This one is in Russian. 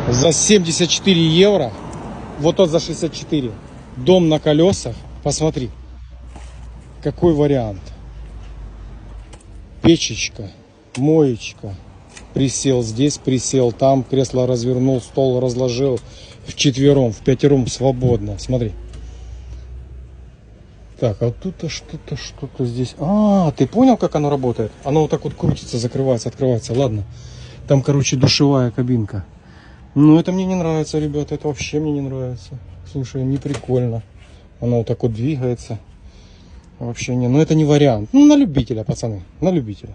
За 74 евро. Вот тот за 64. Дом на колесах. Посмотри. Какой вариант. Печечка. Моечка. Присел здесь, присел там. Кресло развернул, стол разложил. Вчетвером, в пятером свободно. Смотри. Так, а тут что-то здесь. А, ты понял, как оно работает? Оно вот так вот крутится, закрывается, открывается. Ладно. Там, короче, душевая кабинка. Ну, это мне не нравится, ребята. Это вообще мне не нравится. Слушай, не прикольно. Оно вот так вот двигается. Вообще не. Ну, это не вариант. Ну, на любителя, пацаны. На любителя.